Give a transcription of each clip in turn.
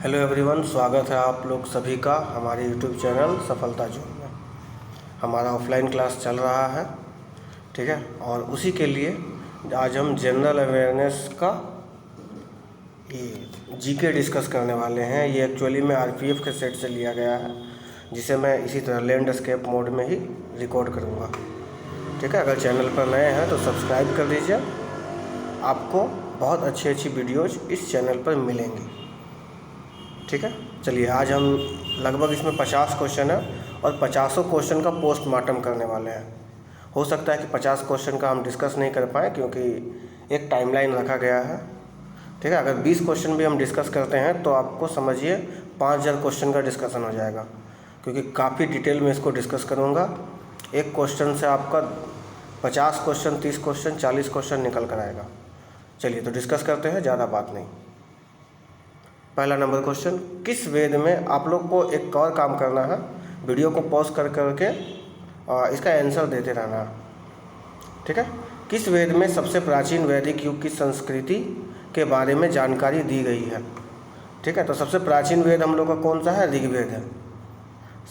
Hello everyone, स्वागत है आप लोग सभी का हमारे यूट्यूब चैनल सफलता जोन में। हमारा ऑफलाइन क्लास चल रहा है, ठीक है। और उसी के लिए आज हम जनरल अवेयरनेस का ये जीके डिस्कस करने वाले हैं। ये एक्चुअली में आरपीएफ के सेट से लिया गया है, जिसे मैं इसी तरह लैंडस्केप मोड में ही रिकॉर्ड करूँगा, ठीक है। अगर चैनल पर नए हैं तो सब्सक्राइब कर दीजिए, आपको बहुत अच्छी अच्छी वीडियोज़ इस चैनल पर मिलेंगी, ठीक है। चलिए, आज हम लगभग इसमें 50 क्वेश्चन है और 50 क्वेश्चन का पोस्टमार्टम करने वाले हैं। हो सकता है कि 50 क्वेश्चन का हम डिस्कस नहीं कर पाएँ, क्योंकि एक टाइमलाइन रखा गया है, ठीक है। अगर 20 क्वेश्चन भी हम डिस्कस करते हैं तो आपको समझिए 5000 क्वेश्चन का डिस्कशन हो जाएगा, क्योंकि काफ़ी डिटेल में इसको डिस्कस करूँगा। एक क्वेश्चन से आपका 50 क्वेश्चन, 30 क्वेश्चन, 40 क्वेश्चन निकल कर आएगा। चलिए तो डिस्कस करते हैं, ज़्यादा बात नहीं। पहला नंबर क्वेश्चन, किस वेद में, आप लोग को एक और काम करना है, वीडियो को पॉज कर करके इसका आंसर देते रहना है, ठीक है। किस वेद में सबसे प्राचीन वैदिक युग की संस्कृति के बारे में जानकारी दी गई है, ठीक है। तो सबसे प्राचीन वेद हम लोग का कौन सा है? ऋग्वेद है।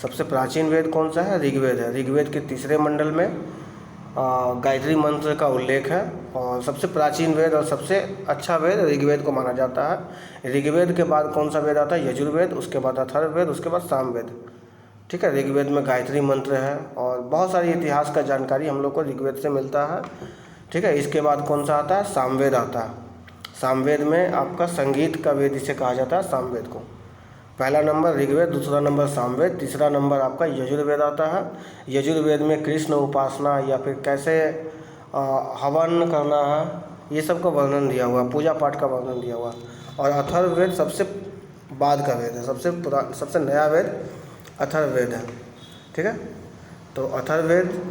सबसे प्राचीन वेद कौन सा है? ऋग्वेद है। ऋग्वेद के तीसरे मंडल में गायत्री मंत्र का उल्लेख है, और सबसे प्राचीन वेद और सबसे अच्छा वेद ऋग्वेद को माना जाता है। ऋग्वेद के बाद कौन सा वेद आता है? यजुर्वेद, उसके बाद अथर्ववेद, उसके बाद सामवेद, ठीक है। ऋग्वेद में गायत्री मंत्र है और बहुत सारी इतिहास का जानकारी हम लोग को ऋग्वेद से मिलता है, ठीक है। इसके बाद कौन सा आता है? सामवेद आता है। सामवेद में आपका संगीत का वेद इसे कहा जाता है, सामवेद को। पहला नंबर ऋग्वेद, दूसरा नंबर सामवेद, तीसरा नंबर आपका यजुर्वेद आता है। यजुर्वेद में कृष्ण उपासना या फिर कैसे हवन करना है, ये सब का वर्णन दिया हुआ, पूजा पाठ का वर्णन दिया हुआ। और अथर्ववेद सबसे बाद का वेद है, सबसे नया वेद अथर्ववेद है, ठीक है। तो अथर्ववेद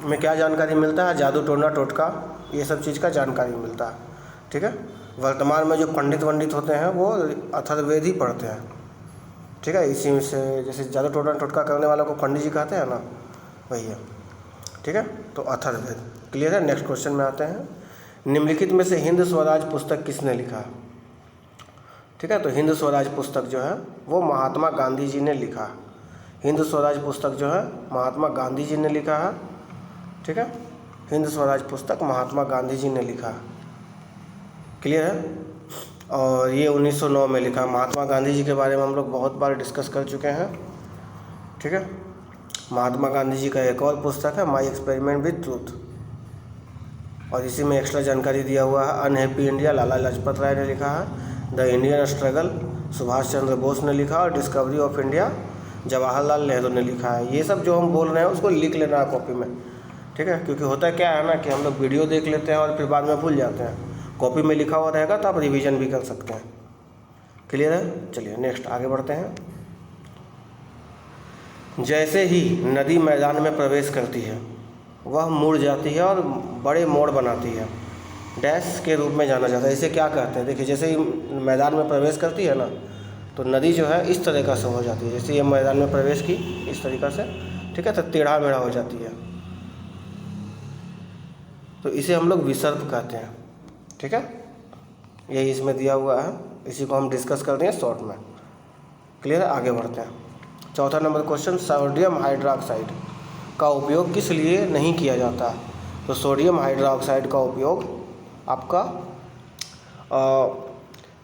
में क्या जानकारी मिलता है? जादू टोना टोटका, ये सब चीज़ का जानकारी मिलता है, ठीक है। वर्तमान में जो पंडित वंडित होते हैं वो अथर्ववेद ही पढ़ते हैं, ठीक है। इसी में से जैसे जादू टोना टोटका करने वालों को पंडित जी कहते हैं ना, वही है, ठीक है। तो अथर्ववेद क्लियर है। नेक्स्ट क्वेश्चन में आते हैं। निम्नलिखित में से हिंद स्वराज पुस्तक किसने लिखा? ठीक है, तो हिंद स्वराज पुस्तक जो है वो महात्मा गांधी जी ने लिखा। हिंद स्वराज पुस्तक जो है महात्मा गांधी जी ने लिखा है, ठीक है। हिंद स्वराज पुस्तक महात्मा गांधी जी ने लिखा, क्लियर है। और ये 1909 में लिखा। महात्मा गांधी जी के बारे में हम लोग बहुत बार डिस्कस कर चुके हैं, ठीक है। महात्मा गांधी जी का एक और पुस्तक है, माई एक्सपेरिमेंट विद ट्रूथ, और इसी में एक्स्ट्रा जानकारी दिया हुआ है। अनहैप्पी इंडिया, लाला लाजपत राय ने लिखा है। The Indian struggle, Subhash Chandra Bose ने लिखा। और discovery of India, Jawaharlal Nehru ने लिखा है। ये सब जो हम बोल रहे हैं उसको लिख लेना है कॉपी में, ठीक है। क्योंकि होता क्या है ना कि हम लोग वीडियो देख लेते हैं और फिर बाद में भूल जाते हैं। कॉपी में लिखा हुआ रहेगा तो आप रिवीजन भी कर सकते हैं, क्लियर है। चलिए नेक्स्ट आगे बढ़ते हैं। जैसे ही नदी मैदान में प्रवेश करती है वह मुड़ जाती है और बड़े मोड़ बनाती है, डैश के रूप में जाना जाता है। इसे क्या कहते हैं? देखिए, जैसे ही मैदान में प्रवेश करती है ना, तो नदी जो है इस तरीक़ा से हो जाती है। जैसे ये मैदान में प्रवेश की इस तरीक़ा से, ठीक है, तो टेढ़ा मेढ़ा हो जाती है, तो इसे हम लोग विसर्प कहते हैं, ठीक है। यही इसमें दिया हुआ है, इसी को हम डिस्कस कर देंगे शॉर्ट में, क्लियर है। आगे बढ़ते हैं। चौथा नंबर क्वेश्चन, सोडियम हाइड्रोक्साइड का उपयोग किस लिए नहीं किया जाता? तो सोडियम हाइड्रोक्साइड का उपयोग आपका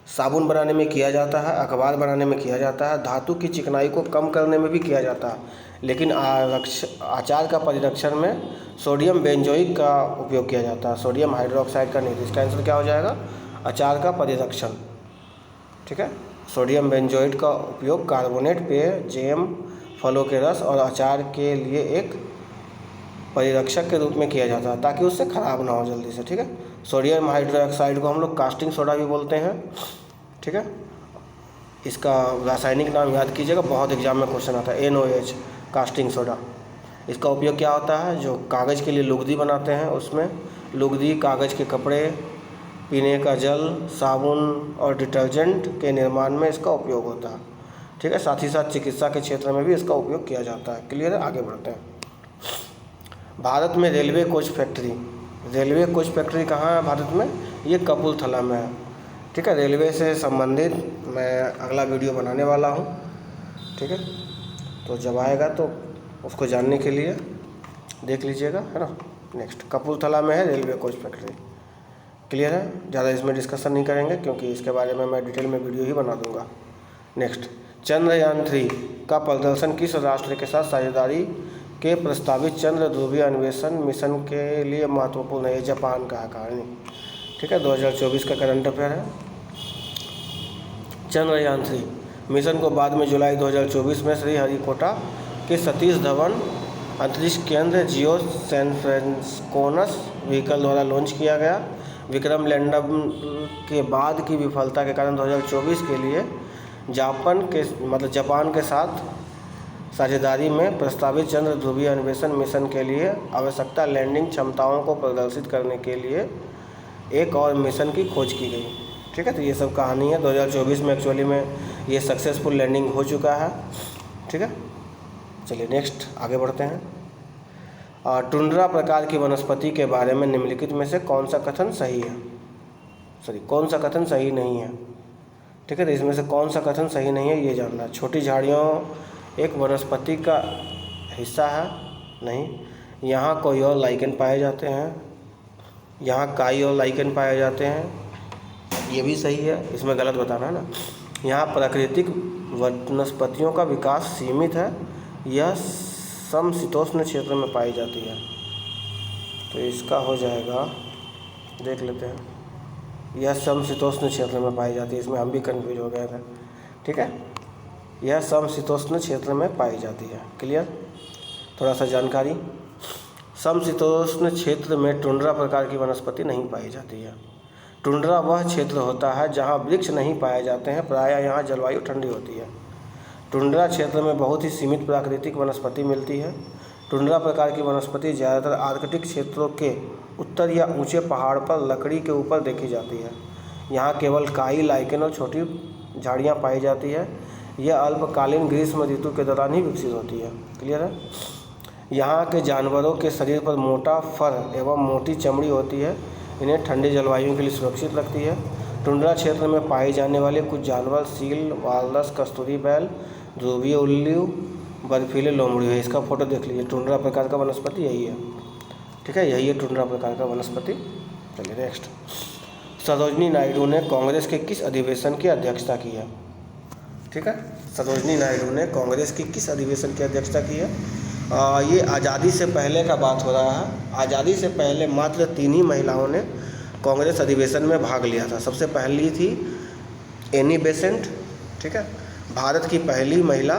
साबुन बनाने में किया जाता है, अखबार बनाने में किया जाता है, धातु की चिकनाई को कम करने में भी किया जाता है, लेकिन आचार का परिरक्षण में सोडियम बेंजोइक का उपयोग किया जाता है। सोडियम हाइड्रोक्साइड का नहीं, इसका आंसर क्या हो जाएगा? अचार का परिरक्षण, ठीक है। सोडियम बेंजोइट का उपयोग कार्बोनेट पेय, जैम, फलों के रस और अचार के लिए एक परिरक्षक के रूप में किया जाता है, ताकि उससे ख़राब ना हो जल्दी से, ठीक है। सोडियम हाइड्रोक्साइड को हम लोग कास्टिंग सोडा भी बोलते हैं, ठीक है। इसका रासायनिक नाम याद कीजिएगा, बहुत एग्जाम में क्वेश्चन आता है, NOH, कास्टिंग सोडा। इसका उपयोग क्या होता है? जो कागज़ के लिए लुगदी बनाते हैं, उसमें लुगदी, कागज़ के कपड़े, पीने का जल, साबुन और डिटर्जेंट के निर्माण में इसका उपयोग होता है, ठीक है। साथ ही साथ चिकित्सा के क्षेत्र में भी इसका उपयोग किया जाता है, क्लियर है। आगे बढ़ते हैं। भारत में रेलवे कोच फैक्ट्री कहाँ है भारत में? ये कपूरथला में है। ठीक है। रेलवे से संबंधित मैं अगला वीडियो बनाने वाला हूँ, ठीक है। तो जब आएगा तो उसको जानने के लिए देख लीजिएगा, है ना। नेक्स्ट, कपूरथला में है रेलवे कोच फैक्ट्री। क्लियर है, ज़्यादा इसमें डिस्कशन नहीं करेंगे क्योंकि इसके बारे में मैं डिटेल में वीडियो ही बना दूंगा। नेक्स्ट, चंद्रयान 3 का प्रदर्शन किस राष्ट्र के साथ साझेदारी के प्रस्तावित चंद्र ध्रुवीय अन्वेषण मिशन के लिए महत्वपूर्ण है? जापान का है कहानी, ठीक है। 2024 का करंट अफेयर है। चंद्रयान 3 मिशन को बाद में जुलाई 2024 में श्रीहरिकोटा के सतीश धवन अंतरिक्ष केंद्र जियो सैन फ्रांसिस्कोस व्हीकल द्वारा लॉन्च किया गया। विक्रम लैंडर के बाद की विफलता के कारण 2024 के लिए जापान के साथ साझेदारी में प्रस्तावित चंद्र ध्रुवीय अन्वेषण मिशन के लिए आवश्यकता लैंडिंग क्षमताओं को प्रदर्शित करने के लिए एक और मिशन की खोज की गई, ठीक है। तो ये सब कहानी है। 2024 में एक्चुअली में ये सक्सेसफुल लैंडिंग हो चुका है, ठीक है। चलिए नेक्स्ट आगे बढ़ते हैं। टुंड्रा प्रकार की वनस्पति के बारे में निम्नलिखित में से कौन सा कथन सही है? कौन सा कथन सही नहीं है, ठीक है। तो इसमें से कौन सा कथन सही नहीं है ये जानना। छोटी झाड़ियों एक वनस्पति का हिस्सा है? नहीं। यहाँ कोई और लाइकेन पाए जाते हैं, यहाँ काई और लाइकेन पाए जाते हैं, ये भी सही है, इसमें गलत बताना है ना। यहाँ प्राकृतिक वनस्पतियों का विकास सीमित है, यह समशीतोष्ण क्षेत्र में पाई जाती है। तो इसका हो जाएगा, देख लेते हैं, यह समशीतोष्ण क्षेत्र में पाई जाती है। इसमें हम भी कन्फ्यूज हो गए थे, ठीक है। यह समशीतोष्ण क्षेत्र में पाई जाती है। क्लियर, थोड़ा सा जानकारी। समशीतोष्ण क्षेत्र में टुंड्रा प्रकार की वनस्पति नहीं पाई जाती है। टुंड्रा वह क्षेत्र होता है जहाँ वृक्ष नहीं पाए जाते हैं, प्रायः यहाँ जलवायु ठंडी होती है। टुंड्रा क्षेत्र में बहुत ही सीमित प्राकृतिक वनस्पति मिलती है। टुंड्रा प्रकार की वनस्पति ज़्यादातर आर्कटिक क्षेत्रों के उत्तर या ऊंचे पहाड़ पर लकड़ी के ऊपर देखी जाती है। यहाँ केवल काई, लाइकेन और छोटी झाड़ियाँ पाई जाती है। यह अल्पकालीन ग्रीष्म ऋतु के दौरान ही विकसित होती है। क्लियर है। यहाँ के जानवरों के शरीर पर मोटा फर एवं मोटी चमड़ी होती है, इन्हें ठंडी जलवायु के लिए सुरक्षित रखती है। टुंड्रा क्षेत्र में पाए जाने वाले कुछ जानवर सील, वालरस, कस्तूरी बैल, ध्रुवीय उल्लू, बर्फीले लोमड़ी है। इसका फोटो देख लीजिए। टुंड्रा प्रकार का वनस्पति यही है, ठीक है। यही है टुंड्रा प्रकार का वनस्पति। चलिए नेक्स्ट, सरोजनी नायडू ने कांग्रेस के किस अधिवेशन की अध्यक्षता की है? ठीक है, सरोजनी नायडू ने कांग्रेस की किस अधिवेशन की अध्यक्षता की है? ये आज़ादी से पहले का बात हो रहा है। आज़ादी से पहले मात्र 3 ही महिलाओं ने कांग्रेस अधिवेशन में भाग लिया था। सबसे पहली थी एनी बेसेंट, ठीक है। भारत की पहली महिला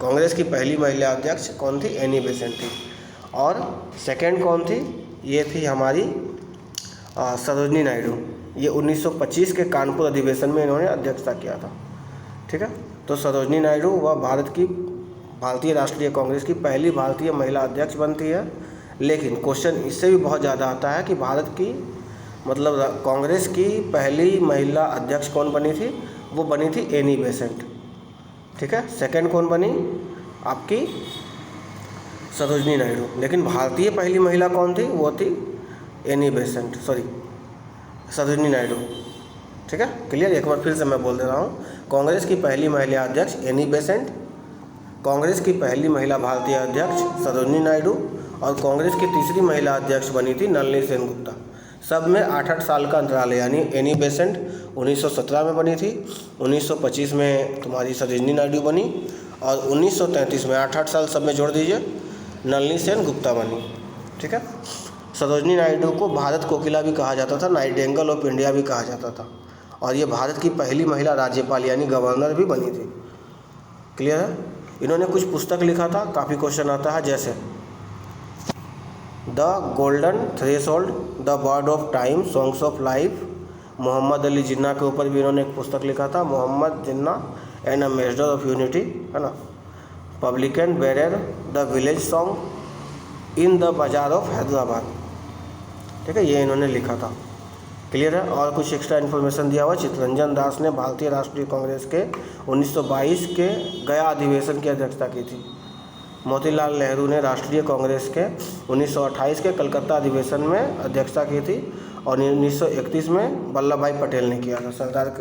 कांग्रेस की पहली महिला अध्यक्ष कौन थी? एनी बेसेंट थी। और सेकंड कौन थी? ये थी हमारी सरोजनी नायडू। ये 1925 के कानपुर अधिवेशन में इन्होंने अध्यक्षता किया था, ठीक है। तो सरोजनी नायडू वह भारतीय राष्ट्रीय कांग्रेस की पहली भारतीय महिला अध्यक्ष बनती है। लेकिन क्वेश्चन इससे भी बहुत ज़्यादा आता है कि भारत की कांग्रेस की पहली महिला अध्यक्ष कौन बनी थी? वो बनी थी एनी बेसेंट, ठीक है। सेकंड कौन बनी? आपकी सरोजनी नायडू। लेकिन भारतीय पहली महिला कौन थी? वो थी एनी बेसेंट, सरोजनी नायडू, ठीक है। क्लियर, एक बार फिर से मैं बोल दे रहा हूँ। कांग्रेस की पहली महिला अध्यक्ष एनी बेसेंट, कांग्रेस की पहली महिला भारतीय अध्यक्ष सरोजनी नायडू और कांग्रेस की तीसरी महिला अध्यक्ष बनी थी नलिनी सेनगुप्ता। सब में 8-8 साल का अंतराल है, यानी एनी बेसेंट 1917 में बनी थी, 1925 में तुम्हारी सरोजनी नायडू बनी और 1933 में 8-8 साल सब में जोड़ दीजिए नलिनी सेनगुप्ता बनी, ठीक है। सरोजनी नायडू को भारत कोकिला भी कहा जाता था, नाइटिंगेल ऑफ इंडिया भी कहा जाता था। और ये भारत की पहली महिला राज्यपाल यानी गवर्नर भी बनी थी। क्लियर है। इन्होंने कुछ पुस्तक लिखा था, काफ़ी क्वेश्चन आता है, जैसे the golden threshold, the bird of time, songs of life. Mohammad Ali Jinnah के ऊपर भी इन्होंने एक पुस्तक लिखा था, Mohammad Jinnah and ambassador of unity, है ना। Palanquin bearers, the village song in the bazaar of Hyderabad, ठीक है, ये इन्होंने लिखा था। क्लियर है। और कुछ एक्स्ट्रा इन्फॉर्मेशन दिया हुआ। चित्तरंजन दास ने भारतीय राष्ट्रीय कांग्रेस के 1922 के गया अधिवेशन की अध्यक्षता की थी। मोतीलाल नेहरू ने राष्ट्रीय कांग्रेस के 1928 के कलकत्ता अधिवेशन में अध्यक्षता की थी। और 1931 में वल्लभ भाई पटेल ने किया था, सरदार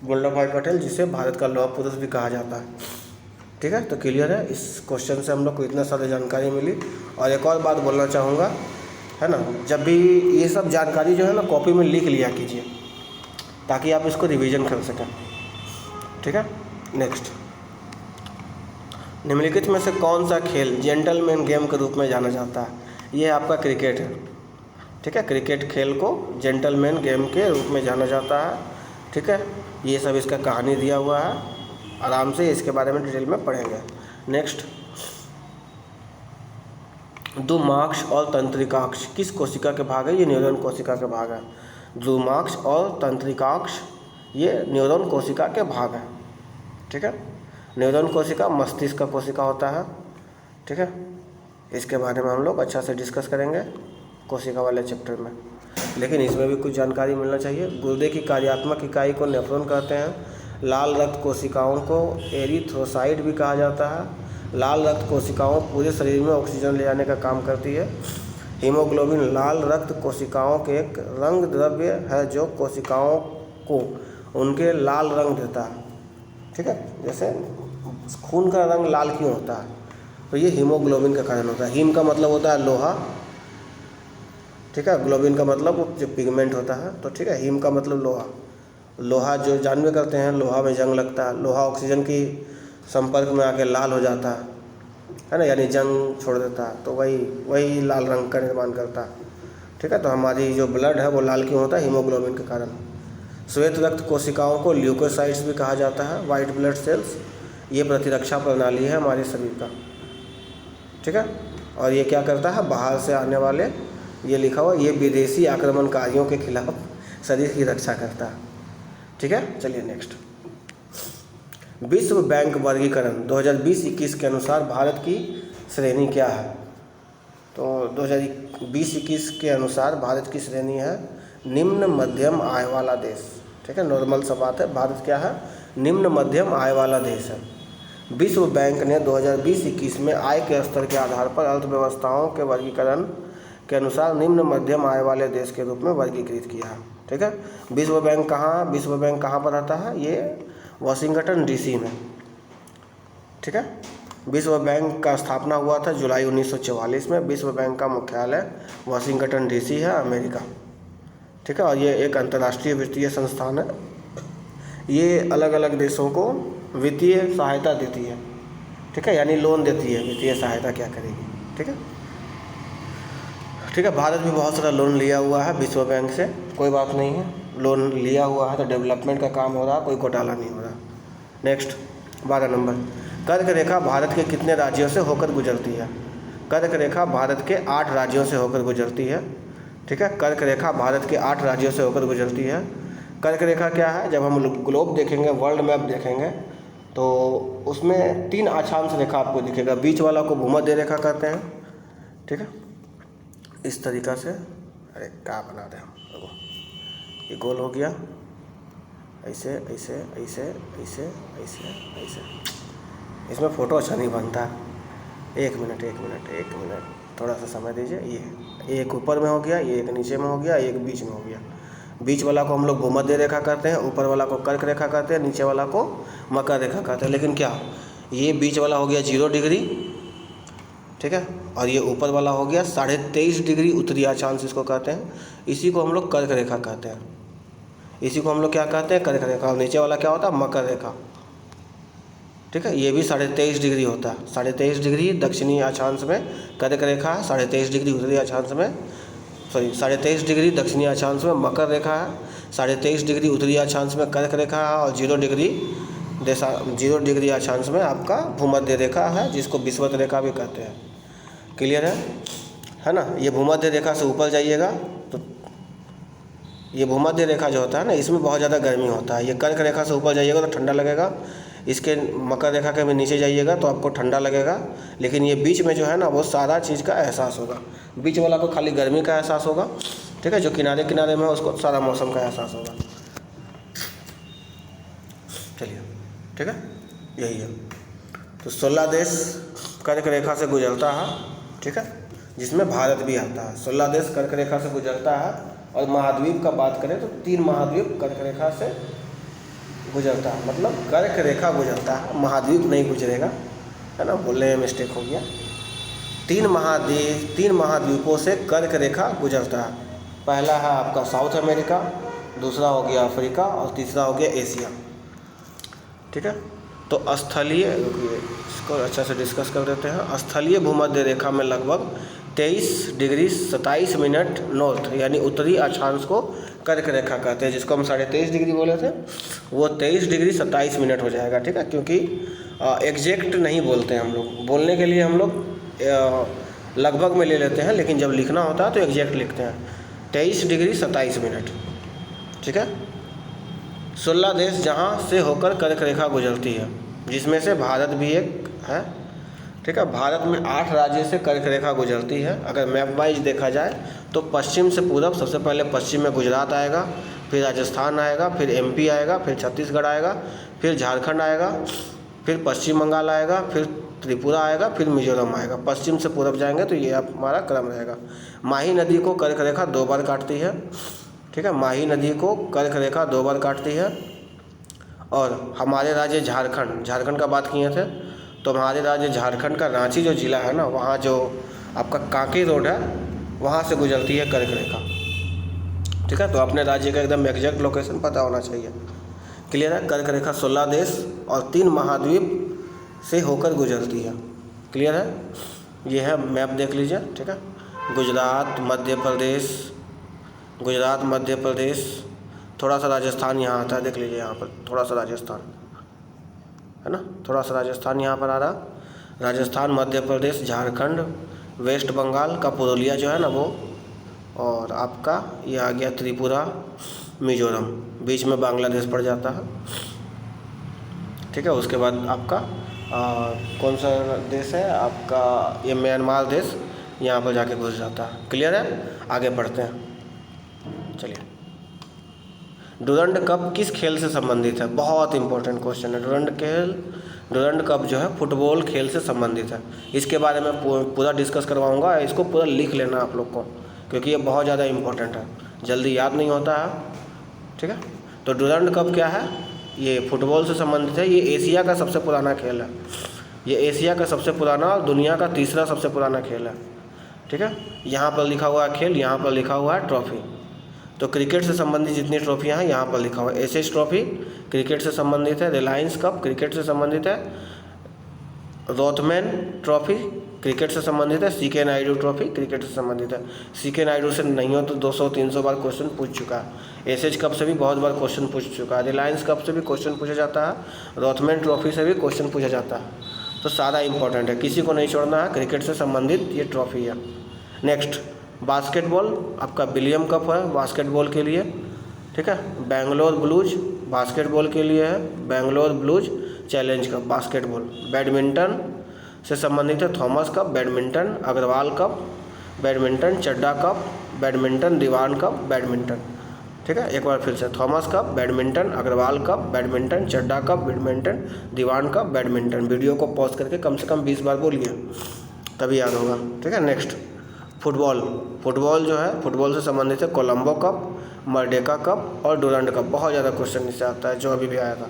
वल्लभ भाई पटेल, जिसे भारत का लौह पुरुष भी कहा जाता है। ठीक है, तो क्लियर है। इस क्वेश्चन से हम लोग को इतना सारी जानकारी मिली। और एक और बात बोलना चाहूँगा, है ना, जब भी ये सब जानकारी जो है ना कॉपी में लिख लिया कीजिए, ताकि आप इसको रिवीजन कर सकें। ठीक है, नेक्स्ट, निम्नलिखित में से कौन सा खेल जेंटलमैन गेम के रूप में जाना जाता है? ये आपका क्रिकेट है। ठीक है, क्रिकेट खेल को जेंटलमैन गेम के रूप में जाना जाता है। ठीक है, ये सब इसका कहानी दिया हुआ है, आराम से इसके बारे में डिटेल में पढ़ेंगे। नेक्स्ट, दुमाक्ष और तंत्रिकाक्ष किस कोशिका के भाग है? ये न्यूरॉन कोशिका के भाग है। दुमाक्ष और तंत्रिकाक्ष ये न्यूरॉन कोशिका के भाग है। ठीक है, न्यूरॉन कोशिका मस्तिष्क का कोशिका होता है। ठीक है, इसके बारे में हम लोग अच्छा से डिस्कस करेंगे कोशिका वाले चैप्टर में, लेकिन इसमें भी कुछ जानकारी मिलना चाहिए। गुर्दे की कार्यात्मक इकाई को नेफ्रॉन कहते हैं। लाल रक्त कोशिकाओं को एरिथ्रोसाइट भी कहा जाता है। लाल रक्त कोशिकाओं पूरे शरीर में ऑक्सीजन ले जाने का काम करती है। हीमोग्लोबिन लाल रक्त कोशिकाओं के एक रंग द्रव्य है जो कोशिकाओं को उनके लाल रंग देता है। ठीक है, जैसे खून का रंग लाल क्यों होता है? तो ये हीमोग्लोबिन का कारण होता है। हीम का मतलब होता है लोहा। ठीक है, ग्लोबिन का मतलब जो पिगमेंट होता है। तो ठीक है, हीम का मतलब लोहा। लोहा जो जानवे करते हैं, लोहा में जंग लगता है, लोहा ऑक्सीजन की संपर्क में आके लाल हो जाता है ना, यानी जंग छोड़ देता है, तो वही लाल रंग का निर्माण करता है। ठीक है, तो हमारी जो ब्लड है वो लाल क्यों होता है? हीमोग्लोबिन के कारण। श्वेत रक्त कोशिकाओं को ल्यूकोसाइट्स भी कहा जाता है, वाइट ब्लड सेल्स। ये प्रतिरक्षा प्रणाली है हमारे शरीर का। ठीक है, और ये क्या करता है? बाहर से आने वाले, ये लिखा हुआ, ये विदेशी आक्रमणकारियों के खिलाफ शरीर की रक्षा करता है। ठीक है, चलिए नेक्स्ट, विश्व बैंक वर्गीकरण 2020-21 के अनुसार भारत की श्रेणी क्या है? तो 2020-21 के अनुसार भारत की श्रेणी है निम्न मध्यम आय वाला देश। ठीक है, नॉर्मल सा बात है, भारत क्या है? निम्न मध्यम आय वाला देश है। विश्व बैंक ने 2020-21 में आय के स्तर के आधार पर अर्थव्यवस्थाओं के वर्गीकरण के अनुसार निम्न मध्यम आय वाले देश के रूप में वर्गीकृत किया है। ठीक है, विश्व बैंक कहाँ पर आता है? ये वाशिंगटन डीसी में। ठीक है, विश्व बैंक का स्थापना हुआ था जुलाई 1944 में। विश्व बैंक का मुख्यालय वाशिंगटन डीसी है, अमेरिका। ठीक है, और ये एक अंतर्राष्ट्रीय वित्तीय संस्थान है। ये अलग अलग देशों को वित्तीय सहायता देती है। ठीक है, यानी लोन देती है। वित्तीय सहायता क्या करेगी? ठीक है, ठीक है, भारत भी बहुत सारा लोन लिया हुआ है विश्व बैंक से, कोई बात नहीं है, लोन लिया हुआ है तो डेवलपमेंट का काम हो रहा, कोई घोटाला नहीं हो रहा। नेक्स्ट, 12 नंबर, कर्क रेखा भारत के कितने राज्यों से होकर गुजरती है? कर्क रेखा भारत के 8 राज्यों से होकर गुजरती है। ठीक है, कर्क रेखा भारत के 8 राज्यों से होकर गुजरती है। कर्क रेखा क्या है? जब हम ग्लोब देखेंगे, वर्ल्ड मैप देखेंगे, तो उसमें 3 अक्षांश रेखा आपको दिखेगा। बीच वाला को भूमध्य रेखा कहते हैं। ठीक है, इस तरीक़ा से, अरे क्या बना रहे हम लोगों, ये गोल हो गया, ऐसे ऐसे ऐसे ऐसे ऐसे ऐसे। इसमें फ़ोटो अच्छा नहीं बनता। एक मिनट, थोड़ा सा समय दीजिए। ये एक ऊपर में हो गया, ये एक नीचे में हो गया, एक बीच में हो गया। बीच वाला को हम लोग भूमध्य रेखा कहते हैं, ऊपर वाला को कर्क रेखा कहते हैं, नीचे वाला को मकर रेखा कहते हैं। लेकिन क्या, ये बीच वाला हो गया 0 डिग्री। ठीक है, और ये ऊपर वाला हो गया 23.5 डिग्री उत्तरी अक्षांश, इसको कहते हैं। इसी को हम लोग कर्क रेखा कहते हैं। इसी को हम लोग क्या कहते हैं? कर्क रेखा। और नीचे वाला क्या होता है? मकर रेखा। ठीक है, ये भी 23.5 डिग्री होता है। 23.5 डिग्री दक्षिणी अक्षांश में कर्क रेखा है, 23.5 डिग्री उत्तरी अक्षांश में, 23.5 डिग्री दक्षिणी अक्षांश में मकर रेखा है, 23.5 डिग्री उत्तरी अक्षांश में कर्क रेखा है, और 0 डिग्री अक्षांश में आपका भूमध्य रेखा है, जिसको विषुवत रेखा भी कहते हैं। क्लियर है ना? ये भूमध्य रेखा से ऊपर जाइएगा तो ये भूमध्य रेखा जो होता है ना, इसमें बहुत ज़्यादा गर्मी होता है। ये कर्क रेखा से ऊपर जाइएगा तो ठंडा लगेगा, इसके मकर रेखा के भी नीचे जाइएगा तो आपको ठंडा लगेगा। लेकिन ये बीच में जो है ना, वो सारा चीज़ का एहसास होगा। बीच वाला को खाली गर्मी का एहसास होगा। ठीक है, जो किनारे किनारे में है उसको सारा मौसम का एहसास होगा। चलिए, ठीक है, यही है। तो 16 देश कर्क रेखा से गुजरता है। ठीक है, जिसमें भारत भी आता है। 16 देश कर्क रेखा से गुजरता है और महाद्वीप का बात करें तो 3 महाद्वीप कर्क रेखा से गुजरता है, मतलब कर्क रेखा गुजरता है, महाद्वीप नहीं गुजरेगा, है ना, बोलने में मिस्टेक हो गया। 3 महाद्वीपों से कर्क रेखा गुजरता है। पहला है आपका साउथ अमेरिका, दूसरा हो गया अफ्रीका और तीसरा हो गया एशिया। ठीक है, तो स्थलीय, इसको अच्छा से डिस्कस कर देते हैं। स्थलीय भूमध्य रेखा में लगभग 23 डिग्री 27 मिनट नॉर्थ यानी उत्तरी अक्षांश को कर्क रेखा कहते हैं, जिसको हम 23.5 डिग्री बोले थे, वो 23 डिग्री 27 मिनट हो जाएगा। ठीक है, क्योंकि एग्जैक्ट नहीं बोलते हैं हम लोग, बोलने के लिए हम लोग लगभग में ले लेते हैं, लेकिन जब लिखना होता है तो एग्जैक्ट लिखते हैं। 23 डिग्री 27 मिनट। ठीक है, 16 देश जहाँ से होकर कर्क रेखा गुजरती है, जिसमें से भारत भी एक है। ठीक है, भारत में 8 राज्य से कर्क रेखा गुजरती है। अगर मैप वाइज देखा जाए तो पश्चिम से पूरब, सबसे पहले पश्चिम में गुजरात आएगा, फिर राजस्थान आएगा, फिर एमपी आएगा, फिर छत्तीसगढ़ आएगा, फिर झारखंड आएगा, फिर पश्चिम बंगाल आएगा, फिर त्रिपुरा आएगा, फिर मिजोरम आएगा। पश्चिम से पूरब जाएंगे तो ये हमारा क्रम रहेगा। माही नदी को कर्क रेखा 2 बार काटती है। ठीक है, माही नदी को कर्क रेखा 2 बार काटती है। और हमारे राज्य झारखंड का बात किए थे, तो हमारे राज्य झारखंड का रांची जो ज़िला है ना, वहाँ जो आपका कांके रोड है, वहाँ से गुजरती है कर्क रेखा। ठीक है, तो अपने राज्य का एकदम एग्जैक्ट लोकेशन पता होना चाहिए। क्लियर है, कर्क रेखा 16 देश और 3 महाद्वीप से होकर गुजरती है। क्लियर है, ये है मैप देख लीजिए। ठीक है, गुजरात, मध्य प्रदेश, थोड़ा सा राजस्थान यहाँ आता है, देख लीजिए यहाँ पर थोड़ा सा राजस्थान है ना, थोड़ा सा राजस्थान यहाँ पर आ रहा, राजस्थान, मध्य प्रदेश, झारखंड, वेस्ट बंगाल का पुरुलिया जो है ना वो, और आपका ये आ गया त्रिपुरा, मिजोरम, बीच में बांग्लादेश पड़ जाता है। ठीक है, उसके बाद आपका कौन सा देश है आपका, ये म्यांमार देश यहाँ पर जाके घुस जाता है। क्लियर है, आगे बढ़ते हैं। चलिए, डुरंड कप किस खेल से संबंधित है? बहुत इंपॉर्टेंट क्वेश्चन है। डुरंड कप जो है फुटबॉल खेल से संबंधित है। इसके बारे में पूरा डिस्कस करवाऊंगा, इसको पूरा लिख लेना आप लोग को, क्योंकि ये बहुत ज़्यादा इंपॉर्टेंट है, जल्दी याद नहीं होता है। ठीक है, तो डुरंड कप क्या है? ये फुटबॉल से संबंधित है। ये एशिया का सबसे पुराना खेल है। ये एशिया का सबसे पुराना और दुनिया का तीसरा सबसे पुराना खेल है। ठीक है, यहाँ पर लिखा हुआ है खेल, यहाँ पर लिखा हुआ है ट्रॉफी। तो क्रिकेट से संबंधित जितनी ट्रॉफियाँ हैं यहाँ पर लिखा हुआ है। एसएस ट्रॉफी क्रिकेट से संबंधित है, रिलायंस कप क्रिकेट से संबंधित है, रोथमैन ट्रॉफी क्रिकेट से संबंधित है, सीके नायडू ट्रॉफी क्रिकेट से संबंधित है। सीके नायडू से नहीं हो तो 200-300 बार क्वेश्चन पूछ चुका है। एसएच कप से भी बहुत बार क्वेश्चन पूछ चुका है, रिलायंस कप से भी क्वेश्चन पूछा जाता है, रोथमैन ट्रॉफी से भी क्वेश्चन पूछा जाता है। तो सारा इंपॉर्टेंट है, किसी को नहीं छोड़ना है, क्रिकेट से संबंधित ये ट्रॉफी है। नेक्स्ट, बास्केटबॉल आपका विलियम कप है बास्केटबॉल के लिए। ठीक है, बेंगलोर ब्लूज बास्केटबॉल के लिए है, Bangalore blues challenge cup basketball. Badminton से संबंधित है Thomas cup, badminton Agarwal cup, badminton Chadha cup, badminton Diwan cup, badminton. ठीक है, एक बार फिर से, Thomas cup, badminton Agarwal cup, badminton Chadha cup, badminton Diwan cup, badminton. Video को पॉज करके कम से कम 20 बार बोलिए, तभी याद होगा। ठीक है, नेक्स्ट, फुटबॉल जो है फुटबॉल से संबंधित है कोलंबो कप, मर्डेका कप और डुरंड कप। बहुत ज़्यादा क्वेश्चन इससे आता है, जो अभी भी आया था।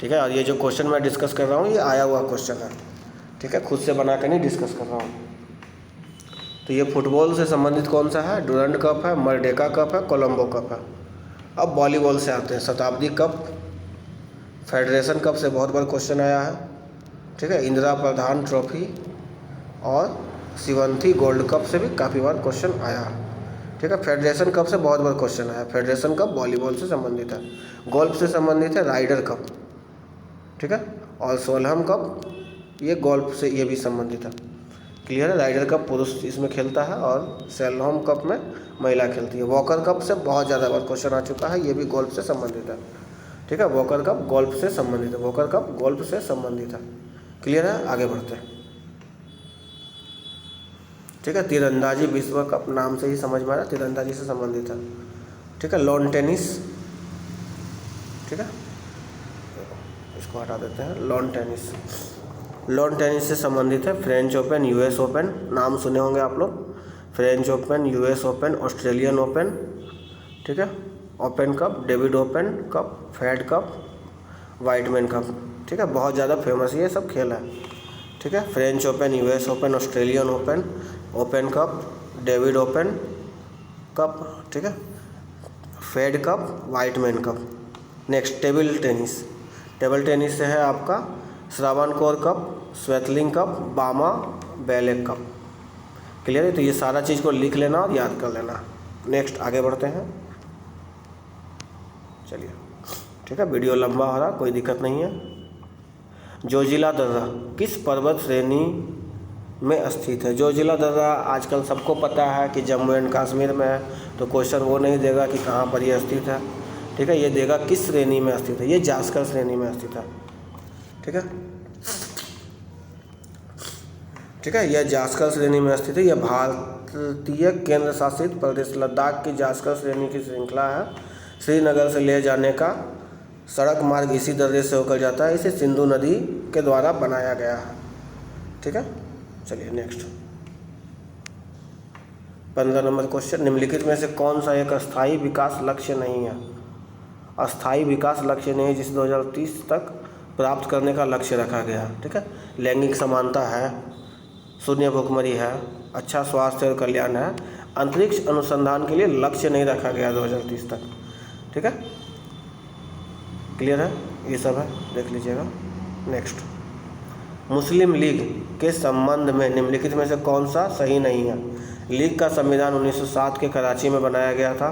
ठीक है, और ये जो क्वेश्चन मैं डिस्कस कर रहा हूँ ये आया हुआ क्वेश्चन है। ठीक है, खुद से बना कर नहीं डिस्कस कर रहा हूँ। तो ये फुटबॉल से संबंधित कौन सा है? डुरंड कप है, मर्डेका कप है, कोलंबो कप है। अब वॉलीबॉल से आते हैं, शताब्दी कप, फेडरेशन कप से बहुत बार क्वेश्चन आया है। ठीक है, इंदिरा प्रधान ट्रॉफी और शिवंथी गोल्ड कप से भी काफ़ी बार क्वेश्चन आया है। ठीक है, फेडरेशन कप से बहुत बार क्वेश्चन आया। फेडरेशन कप वॉलीबॉल से संबंधित है। गोल्फ से संबंधित है राइडर कप। ठीक है, और सोलहम कप ये गोल्फ से ये भी संबंधित है। क्लियर है, राइडर कप पुरुष इसमें खेलता है और सोलहम कप में महिला खेलती है। वॉकर कप से बहुत ज़्यादा बार क्वेश्चन आ चुका है, ये भी गोल्फ से संबंधित है। ठीक है, वॉकर कप गोल्फ से संबंधित है, वॉकर कप गोल्फ से संबंधित है। क्लियर है, आगे बढ़ते हैं। ठीक है, तीरंदाजी विश्व कप, नाम से ही समझ में आ रहा है तीरंदाजी से संबंधित है। ठीक है, लॉन टेनिस, ठीक है इसको हटा देते हैं। लॉन टेनिस से संबंधित है फ्रेंच ओपन, यूएस ओपन, नाम सुने होंगे आप लोग, French open, US open, Australian open, ठीक है। Open cup, David open cup, Fed Cup, Whiteman cup, ठीक है। बहुत ज़्यादा फेमस ये सब खेल है, ठीक है। French open, US open, Australian open, open cup, David open cup, ठीक है। Fed Cup, Whiteman cup. Next table tennis. Table tennis से है आपका श्रावणकोर कप, स्वेतलिंग कप, बामा बेलेक कप। क्लियर है। तो ये सारा चीज़ को लिख लेना और याद कर लेना। नेक्स्ट आगे बढ़ते हैं। चलिए, ठीक है। वीडियो लंबा हो रहा, कोई दिक्कत नहीं है। जोजिला दर्रा किस पर्वत श्रेणी में स्थित है? जोजिला दर्रा आजकल सबको पता है कि जम्मू एंड कश्मीर में है, तो क्वेश्चन वो नहीं देगा कि कहाँ पर ये स्थित है, ठीक है। ये देगा किस श्रेणी में स्थित है। ये जास्कर श्रेणी में स्थित है, ठीक है, ठीक है। यह जास्कर श्रेणी में स्थित है। यह भारतीय केंद्र शासित प्रदेश लद्दाख की जास्कर श्रेणी की श्रृंखला है। श्रीनगर से ले जाने का सड़क मार्ग इसी दर्रे से होकर जाता है। इसे सिंधु नदी के द्वारा बनाया गया है, ठीक है। चलिए नेक्स्ट 15 नंबर क्वेश्चन। निम्नलिखित में से कौन सा एक अस्थायी विकास लक्ष्य नहीं है? अस्थायी विकास लक्ष्य नहीं है जिसे 2030 तक प्राप्त करने का लक्ष्य रखा गया है, ठीक है। लैंगिक समानता है, शून्य भुखमरी है, अच्छा स्वास्थ्य और कल्याण है। अंतरिक्ष अनुसंधान के लिए लक्ष्य नहीं रखा गया 2030 तक, ठीक है। क्लियर है, ये सब है, देख लीजिएगा। नेक्स्ट, मुस्लिम लीग के संबंध में निम्नलिखित में से कौन सा सही नहीं है? लीग का संविधान 1907 के कराची में बनाया गया था।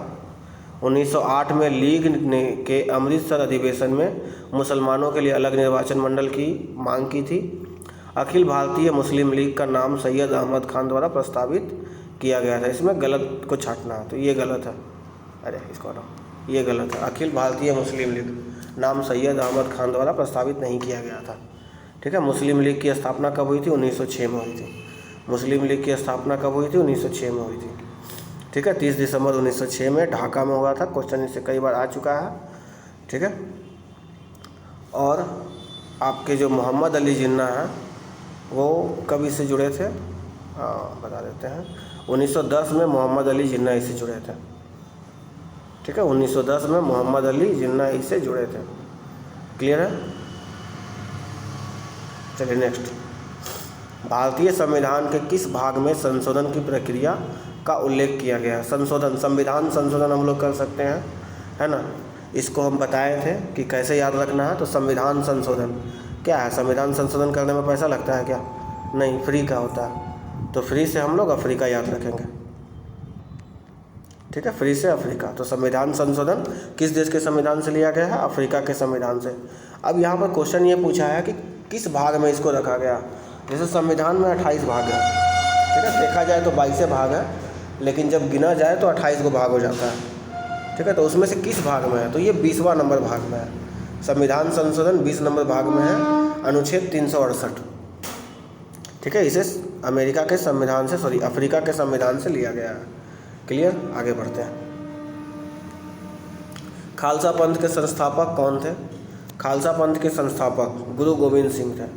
1908 में लीग ने के अमृतसर अधिवेशन में मुसलमानों के लिए अलग निर्वाचन मंडल की मांग की थी। अखिल भारतीय मुस्लिम लीग का नाम सैयद अहमद खान द्वारा प्रस्तावित किया गया था। इसमें गलत को छांटना है, तो ये गलत है। अरे इसको हटाओ, ये गलत है। अखिल भारतीय मुस्लिम लीग नाम सैयद अहमद खान द्वारा प्रस्तावित नहीं किया गया था, ठीक है। मुस्लिम लीग की स्थापना कब हुई थी? 1906 में हुई थी। मुस्लिम लीग की स्थापना कब हुई थी? 1906 में हुई थी, ठीक है। 30 दिसंबर 1906 में ढाका में हुआ था। क्वेश्चन इससे कई बार आ चुका है, ठीक है। और आपके जो मोहम्मद अली जिन्ना है वो कब इससे जुड़े थे? बता देते हैं। 1910 में मोहम्मद अली जिन्ना इससे जुड़े थे, ठीक है। 1910 में मोहम्मद अली जिन्ना इससे जुड़े थे। क्लियर है। चलिए नेक्स्ट, भारतीय संविधान के किस भाग में संशोधन की प्रक्रिया का उल्लेख किया गया? संशोधन, संविधान संशोधन हम लोग कर सकते हैं, है ना। इसको हम बताए थे कि कैसे याद रखना है। तो संविधान संशोधन क्या है? संविधान संशोधन करने में पैसा लगता है क्या? नहीं, फ्री का होता है। तो फ्री से हम लोग अफ्रीका याद रखेंगे, ठीक है। फ्री से अफ्रीका। तो संविधान संशोधन किस देश के संविधान से लिया गया है? अफ्रीका के संविधान से। अब यहाँ पर क्वेश्चन ये पूछा है कि किस भाग में इसको रखा गया। जैसे संविधान में 28 भाग है, ठीक है। देखा जाए तो 22 भाग है, लेकिन जब गिना जाए तो 28 को भाग हो जाता है, ठीक है। तो उसमें से किस भाग में है? तो ये 20वां नंबर भाग में है। संविधान संशोधन 20 नंबर भाग में है, अनुच्छेद 368, ठीक है। इसे अमेरिका के संविधान से, सॉरी अफ्रीका के संविधान से लिया गया है। क्लियर, आगे बढ़ते हैं। खालसा पंथ के संस्थापक कौन थे? खालसा पंथ के संस्थापक गुरु गोविंद सिंह थे।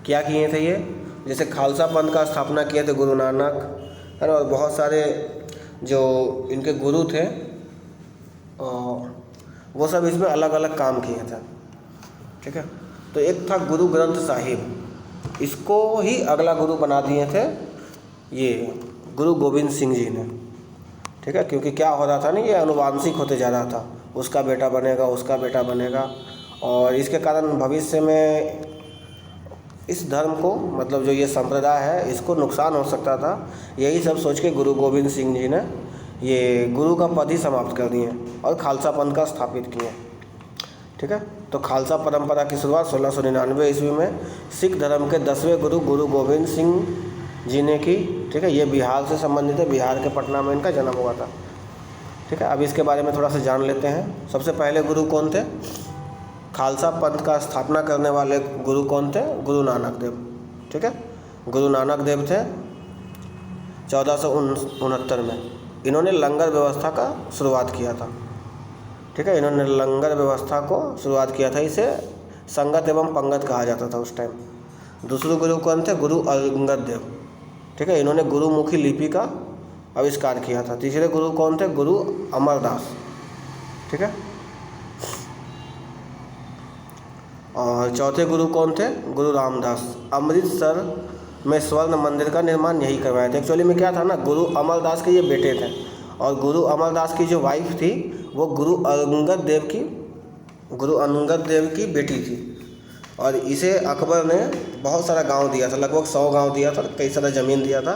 क्या किए थे ये? जैसे खालसा पंथ का स्थापना किए थे गुरु नानक, है ना। और बहुत सारे जो इनके गुरु थे वो सब इसमें अलग अलग काम किए थे, ठीक है। तो एक था गुरु ग्रंथ साहिब, इसको ही अगला गुरु बना दिए थे ये गुरु गोविंद सिंह जी ने, ठीक है। क्योंकि क्या हो रहा था ना, ये अनुवांशिक होते जा रहा था, उसका बेटा बनेगा, उसका बेटा बनेगा, और इसके कारण भविष्य में इस धर्म को, मतलब जो ये संप्रदाय है, इसको नुकसान हो सकता था। यही सब सोच के गुरु गोविंद सिंह जी ने ये गुरु का पद ही समाप्त कर दिए और खालसा पंथ का स्थापित किए, ठीक है। तो खालसा परंपरा की शुरुआत 1699 ईस्वी में सिख धर्म के 10वें गुरु गुरु गोविंद सिंह जी ने की, ठीक है। ये बिहार से संबंधित है, बिहार के पटना में इनका जन्म हुआ था, ठीक है। अब इसके बारे में थोड़ा सा जान लेते हैं। सबसे पहले गुरु कौन थे? खालसा पंथ का स्थापना करने वाले गुरु कौन थे? गुरु नानक देव, ठीक है। गुरु नानक देव थे 1469 में। इन्होंने लंगर व्यवस्था का शुरुआत किया था, ठीक है। इन्होंने लंगर व्यवस्था को शुरुआत किया था। इसे संगत एवं पंगत कहा जाता था उस टाइम। दूसरे गुरु कौन थे? गुरु अंगद देव, ठीक है। इन्होंने गुरुमुखी लिपि का आविष्कार किया था। तीसरे गुरु कौन थे? गुरु अमरदास, ठीक है। और चौथे गुरु कौन थे? गुरु रामदास। अमृतसर में स्वर्ण मंदिर का निर्माण यही करवाए थे। एक्चुअली में क्या था ना, गुरु अमरदास के ये बेटे थे और गुरु अमरदास की जो वाइफ थी वो गुरु अंगद देव की बेटी थी। और इसे अकबर ने बहुत सारा गांव दिया था, लगभग 100 गांव दिया था, कई सारा ज़मीन दिया था।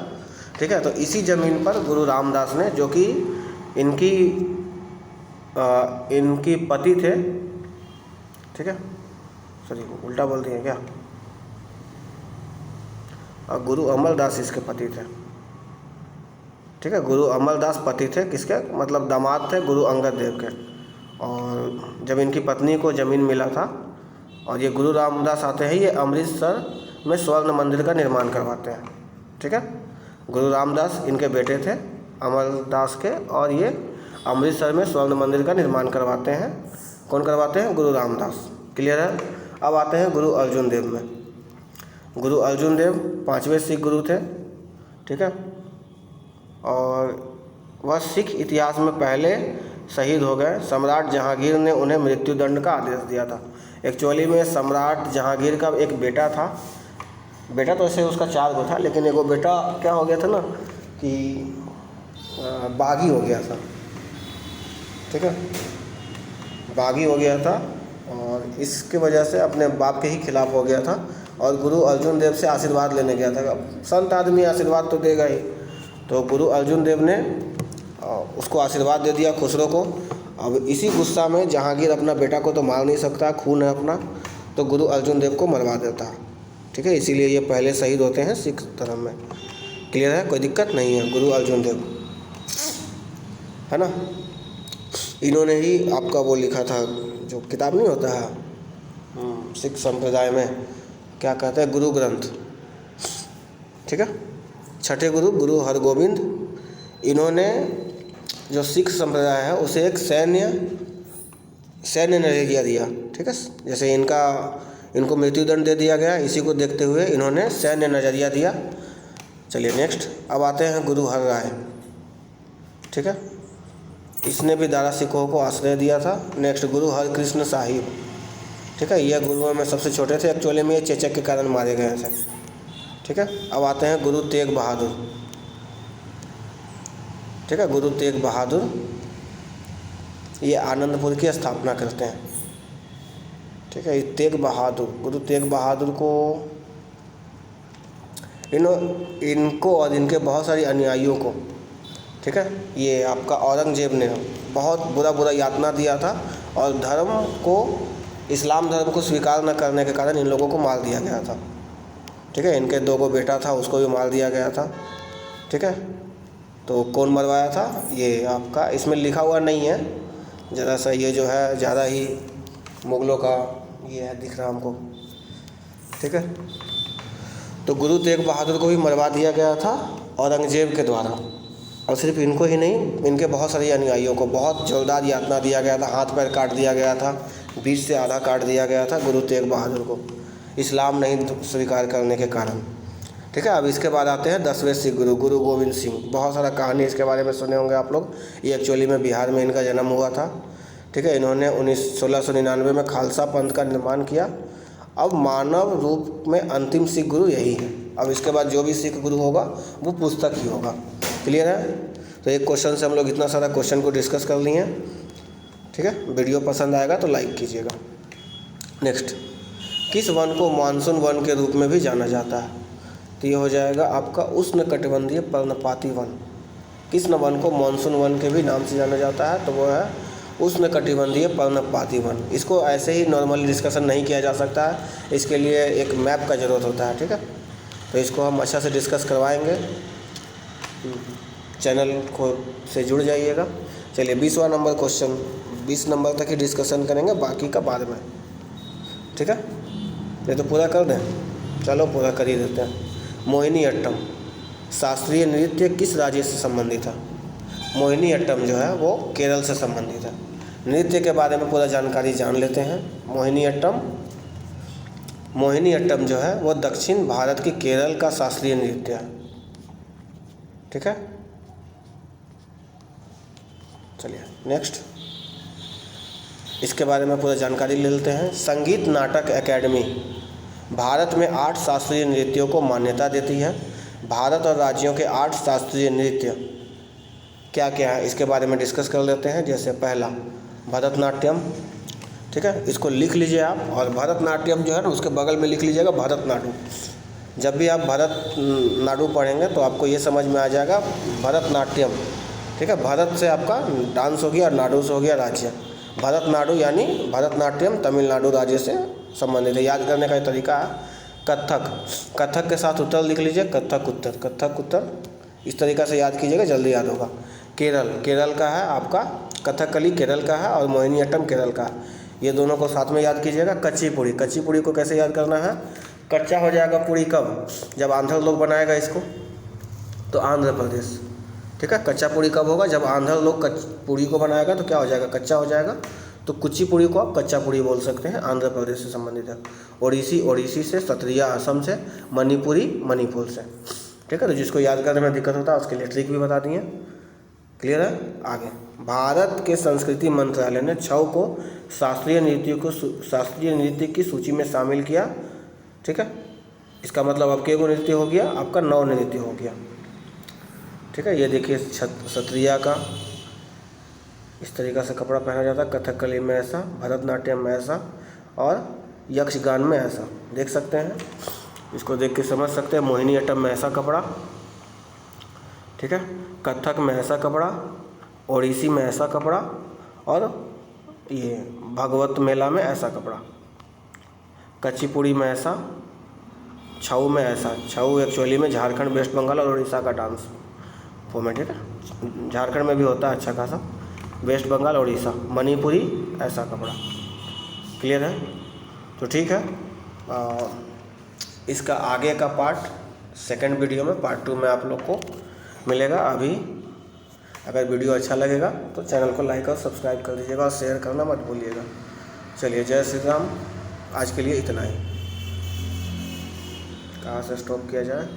ठीक है, तो इसी ज़मीन पर गुरु रामदास ने, जो कि इनकी पति थे, ठीक है, सॉरी उल्टा बोल दिए क्या, और गुरु अमरदास इसके पति थे। ठीक है, गुरु अमरदास पति थे किसके, मतलब दामाद थे गुरु अंगद देव के। और जब इनकी पत्नी को ज़मीन मिला था और ये गुरु रामदास आते हैं, ये अमृतसर में स्वर्ण मंदिर का निर्माण करवाते हैं। ठीक है, गुरु रामदास इनके बेटे थे अमरदास के, और ये अमृतसर में स्वर्ण मंदिर का निर्माण करवाते हैं। कौन करवाते हैं? गुरु रामदास। क्लियर है। अब आते हैं गुरु अर्जुन देव में। गुरु अर्जुन देव 5वें सिख गुरु थे। ठीक है, और वह सिख इतिहास में पहले शहीद हो गए। सम्राट जहांगीर ने उन्हें मृत्युदंड का आदेश दिया था। एक्चुअली में सम्राट जहांगीर का एक बेटा था, बेटा तो ऐसे उसका 4 गो था, लेकिन एगो बेटा क्या हो गया था ना कि बागी हो गया था। ठीक है, बागी हो गया था और इसके वजह से अपने बाप के ही खिलाफ हो गया था और गुरु अर्जुन देव से आशीर्वाद लेने गया था। अब संत आदमी आशीर्वाद तो देगा ही, तो गुरु अर्जुन देव ने उसको आशीर्वाद दे दिया, खुसरो को। अब इसी गुस्सा में जहांगीर अपना बेटा को तो मार नहीं सकता, खून है अपना, तो गुरु अर्जुन देव को मरवा देता है। ठीक है, इसीलिए ये पहले शहीद होते हैं सिख धर्म में। क्लियर है, कोई दिक्कत नहीं है। गुरु अर्जुन देव है ना, इन्होंने ही आपका वो लिखा था, जो किताब नहीं होता है सिख संप्रदाय में क्या कहते हैं, गुरु ग्रंथ। ठीक है, छठे गुरु गुरु हरगोविंद, इन्होंने जो सिख संप्रदाय है उसे एक सैन्य नज़रिया दिया। ठीक है, जैसे इनको मृत्युदंड दे दिया गया, इसी को देखते हुए इन्होंने सैन्य नज़रिया दिया। चलिए नेक्स्ट, अब आते हैं गुरु हर राय। ठीक है, इसने भी दारा सिखों को आश्रय दिया था। नेक्स्ट गुरु हरकृष्ण साहिब। ठीक है, यह गुरुओं में सबसे छोटे थे। एक्चुअली में ये चेचक के कारण मारे गए थे। ठीक है, अब आते हैं गुरु तेग बहादुर। ठीक है, गुरु तेग बहादुर ये आनंदपुर की स्थापना करते हैं। ठीक है, तेग बहादुर, गुरु तेग बहादुर को इनको और इनके बहुत सारी अनुयायियों को, ठीक है, ये आपका औरंगजेब ने बहुत बुरा यातना दिया था और इस्लाम धर्म को स्वीकार न करने के कारण इन लोगों को मार दिया गया था। ठीक है, इनके 2 बेटा था, उसको भी मार दिया गया था। ठीक है, तो कौन मरवाया था ये आपका इसमें लिखा हुआ नहीं है, ज़रा सा ये जो है ज़्यादा ही मुग़लों का ये है दिख रहा हमको। ठीक है, तो गुरु तेग बहादुर को भी मरवा दिया गया था औरंगजेब के द्वारा। और सिर्फ इनको ही नहीं, इनके बहुत सारे अनुयायियों को बहुत जोरदार यातना दिया गया था, हाथ पैर काट दिया गया था, बीच से आधा काट दिया गया था गुरु तेग बहादुर को, इस्लाम नहीं स्वीकार करने के कारण। ठीक है, अब इसके बाद आते हैं 10वें सिख गुरु गुरु गोविंद सिंह। बहुत सारा कहानी इसके बारे में सुने होंगे आप लोग। ये एक्चुअली में बिहार में इनका जन्म हुआ था। ठीक है, इन्होंने 1699 में खालसा पंथ का निर्माण किया। अब मानव रूप में अंतिम सिख गुरु यही है। अब इसके बाद जो भी सिख गुरु होगा वो पुस्तक ही होगा। क्लियर है, तो एक क्वेश्चन से हम लोग इतना सारा क्वेश्चन को डिस्कस कर लिए हैं। ठीक है, वीडियो पसंद आएगा तो लाइक कीजिएगा। नेक्स्ट, किस वन को मानसून वन के रूप में भी जाना जाता है? तो ये हो जाएगा आपका उष्णकटिबंधीय पर्णपाती वन। किस वन को मानसून वन के भी नाम से जाना जाता है? तो वो है उष्णकटिबंधीय पर्णपाती वन। इसको ऐसे ही नॉर्मली डिस्कशन नहीं किया जा सकता है, इसके लिए एक मैप का ज़रूरत होता है। ठीक है, तो इसको हम अच्छा से डिस्कस करवाएंगे, चैनल को से जुड़ जाइएगा। चलिए 20वां नंबर क्वेश्चन, 20 नंबर तक ही डिस्कशन करेंगे, बाकी का बाद में। ठीक है, ये तो पूरा कर दें, चलो पूरा कर ही देते हैं। मोहिनीअट्टम शास्त्रीय नृत्य किस राज्य से संबंधित है? मोहिनीअट्टम जो है वो केरल से संबंधित है। नृत्य के बारे में पूरा जानकारी जान लेते हैं। मोहिनीअट्टम जो है वो दक्षिण भारत की केरल का शास्त्रीय नृत्य है। ठीक है, चलिए नेक्स्ट। इसके बारे में पूरा जानकारी ले लेते हैं। संगीत नाटक अकेडमी भारत में 8 शास्त्रीय नृत्यों को मान्यता देती है। भारत और राज्यों के 8 शास्त्रीय नृत्य क्या क्या है इसके बारे में डिस्कस कर लेते हैं। जैसे पहला भरतनाट्यम, ठीक है, इसको लिख लीजिए आप। और भरतनाट्यम जो है ना उसके बगल में लिख लीजिएगा भरतनाट्यम। जब भी आप भरतनाट्यम पढ़ेंगे तो आपको ये समझ में आ जाएगा भरतनाट्यम, ठीक है। भरत से आपका डांस हो गया और नाडु से हो गया राज्य। भरतनाट्यम यानी भरतनाट्यम तमिलनाडु राज्य से संबंधित है। याद करने का तरीका है कथक, कथक के साथ उत्तर लिख लीजिए, कथक उत्तर, कथक उत्तर, इस तरीक़ा से याद कीजिएगा, जल्दी याद होगा। केरल, केरल का है आपका कथकली, केरल का है, और मोहिनीअट्टम केरल का है। ये दोनों को साथ में याद कीजिएगा। कच्चीपुड़ी, कच्चीपुड़ी को कैसे याद करना है? कच्चा हो जाएगा पूरी कब? जब आंध्र लोग बनाएगा इसको, तो आंध्र प्रदेश, ठीक है। कच्चा पूड़ी कब होगा? जब आंध्र लोग पूड़ी को बनाएगा तो क्या हो जाएगा? कच्चा हो जाएगा। तो कुचिपुड़ी को आप कच्चा पूड़ी बोल सकते हैं, आंध्र प्रदेश से संबंधित है। ओडिसी, ओडिसी से। सत्रिया, असम से। मणिपुरी, मणिपुर से, ठीक है। तो जिसको याद करने में दिक्कत होता है उसके लिए ट्रिक भी बता दिए। क्लियर है? आगे, भारत के संस्कृति मंत्रालय ने छऊ को शास्त्रीय नृत्य की सूची में शामिल किया, ठीक है। इसका मतलब अब के गो नृत्य हो गया? आपका 9 नृत्य हो गया, ठीक है। ये देखिए सत्रिया का इस तरीक़ा से कपड़ा पहना जाता है, कथकली में ऐसा, भरतनाट्यम में ऐसा, और यक्षगान में ऐसा, देख सकते हैं। इसको देख के समझ सकते हैं। मोहिनीअट्टम में ऐसा कपड़ा, ठीक है। कथक में ऐसा कपड़ा, ओडिसी में ऐसा कपड़ा, और ये भगवत मेला में ऐसा कपड़ा। कच्चीपुड़ी में ऐसा, छऊ में ऐसा। छऊ एक्चुअली में झारखंड, वेस्ट बंगाल और उड़ीसा का डांस फॉर्म है, ठीक है। झारखंड में भी होता है अच्छा खासा, वेस्ट बंगाल, उड़ीसा। मणिपुरी ऐसा कपड़ा। क्लियर है? तो ठीक है, इसका आगे का पार्ट सेकंड वीडियो में, पार्ट 2 में आप लोग को मिलेगा। अभी अगर वीडियो अच्छा लगेगा तो चैनल को लाइक और सब्सक्राइब कर दीजिएगा, और शेयर करना मत भूलिएगा। चलिए, जय श्री राम। आज के लिए इतना ही। कहाँ से स्टॉप किया जाए?